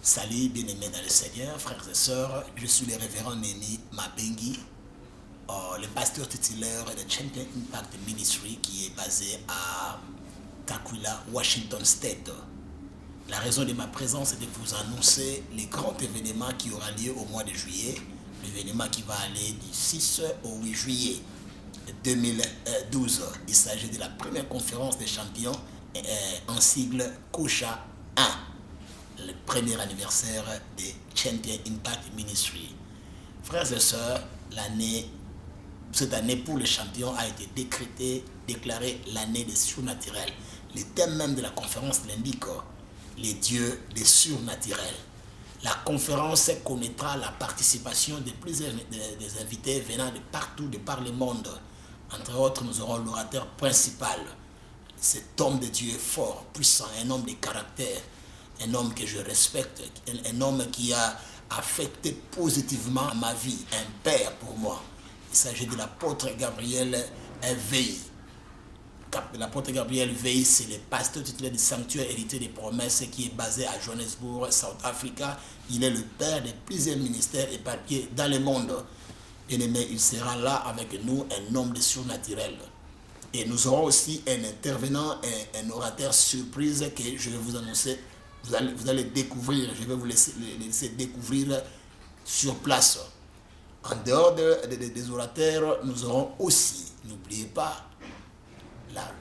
Salut, bien-aimés dans le Seigneur, frères et sœurs. Je suis le révérend Némi Mabengi, le pasteur titulaire de Champion Impact Ministry qui est basé à Taquila, Washington State. La raison de ma présence est de vous annoncer les grands événements qui aura lieu au mois de juillet. L'événement qui va aller du 6 au 8 juillet 2012. Il s'agit de la première conférence des champions en sigle COCHA 1, le premier anniversaire des Champion Impact Ministry. Frères et sœurs, cette année pour les champions a été déclarée l'année des surnaturels. Le thème même de la conférence l'indique, les dieux des surnaturels. La conférence connaîtra la participation de plusieurs des invités venant de partout, de par le monde. Entre autres, nous aurons l'orateur principal, cet homme de Dieu fort, puissant, un homme de caractère, un homme que je respecte, un homme qui a affecté positivement ma vie, un père pour moi. Il s'agit de l'apôtre Gabriel Veil. L'apôtre Gabriel Veil, c'est le pasteur titulaire du sanctuaire héritier des promesses qui est basé à Johannesburg, South Africa. Il est le père de plusieurs ministères éparpillés dans le monde. Bien-aimé, il sera là avec nous, un homme de surnaturel. Et nous aurons aussi un intervenant, un orateur surprise que je vais vous annoncer. Vous allez découvrir, je vais vous laisser découvrir sur place. En dehors des orateurs, nous aurons aussi, n'oubliez pas,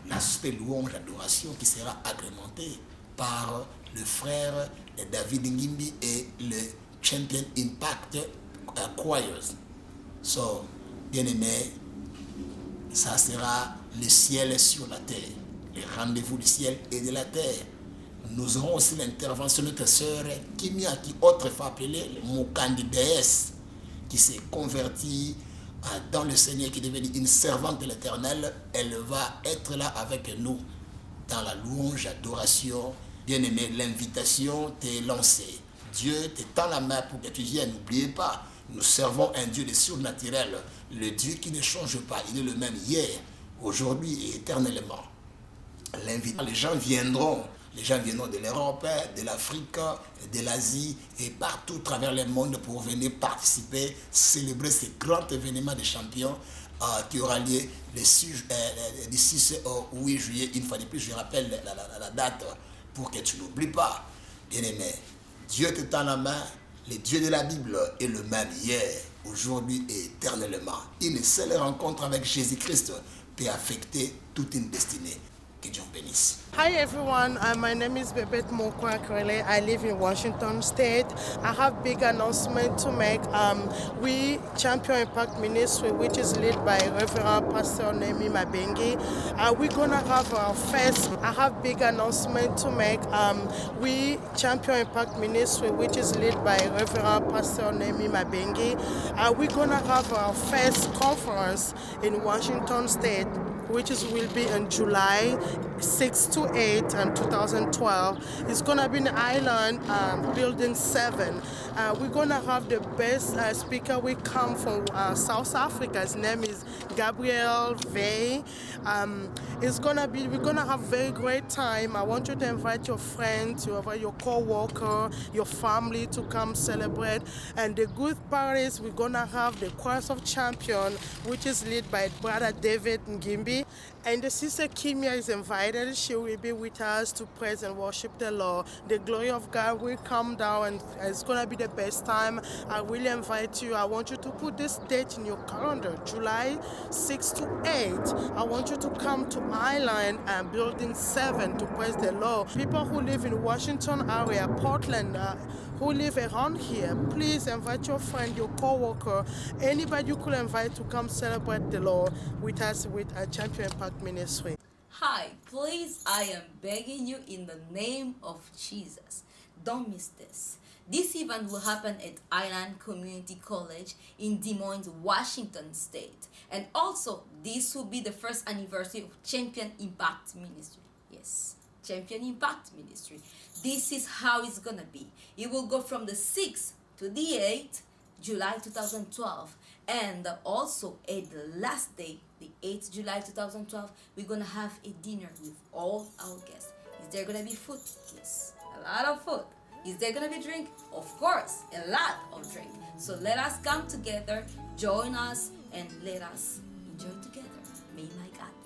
l'aspect louange, adoration qui sera agrémenté par le frère David Ngimbi et le Champion Impact Choirs. So, bien aimé, ça sera le ciel sur la terre, le rendez-vous du ciel et de la terre. Nous aurons aussi l'intervention de notre sœur Kimia, qui autrefois appelée Mukandi déesse, qui s'est convertie dans le Seigneur, qui est devenue une servante de l'Éternel. Elle va être là avec nous dans la louange, adoration. Bien-aimé, l'invitation t'est lancée. Dieu te tend la main pour que tu viennes. N'oubliez pas, nous servons un Dieu de surnaturel, le Dieu qui ne change pas. Il est le même hier, aujourd'hui et éternellement. Les gens viendront. Les gens viendront de l'Europe, de l'Afrique, de l'Asie et partout à travers le monde pour venir participer, célébrer ce grand événement des champions qui aura lieu du 6 au 8 juillet. Une fois de plus, je rappelle la date pour que tu n'oublies pas. Bien-aimé, Dieu te tend la main. Le Dieu de la Bible est le même hier, aujourd'hui et éternellement. Une seule rencontre avec Jésus-Christ peut affecter toute une destinée. Que Dieu vous bénisse. Hi everyone, my name is Bebet Mokwakwele. I live in Washington State. I have big announcement to make. We Champion Impact Ministry, which is led by Reverend Pastor Nemi Mabengi. We're gonna have our first. I have big announcement to make. We Champion Impact Ministry, which is led by Reverend Pastor Nemi Mabengi. We're gonna have our first conference in Washington State, which will be in July 6 to 8 in 2012. It's going to be in Island Building 7. We're going to have the best speaker. We come from South Africa. His name is Gabriel Vey. We're going to have very great time. I want you to invite your friends, your co-worker, your family to come celebrate. And the good part is we're going to have the Choirs of Champion, which is led by Brother David Ngimbi. And the sister Kimia is invited. She will be with us to praise and worship the Lord. The glory of God will come down and it's going to be the best time. I really invite you. I want you to put this date in your calendar, July 6 to 8. I want you to come to Island and Building 7 to praise the Lord. People who live in Washington area, Portland, who live around here, please invite your friend, your co-worker, anybody you could invite to come celebrate the Lord with us with a Champion Impact Ministry. Hi, please, I am begging you in the name of Jesus. Don't miss this. This event will happen at Island Community College in Des Moines, Washington State. And also, this will be the first anniversary of Champion Impact Ministry. Yes, Champion Impact Ministry. This is how it's gonna be. It will go from the 6th to the 8th, July 2012. And also at the last day, the 8th July 2012, we're gonna have a dinner with all our guests. Is there gonna be food? Yes, a lot of food. Is there gonna be drink? Of course, a lot of drink. So let us come together, join us, and let us enjoy together. May my God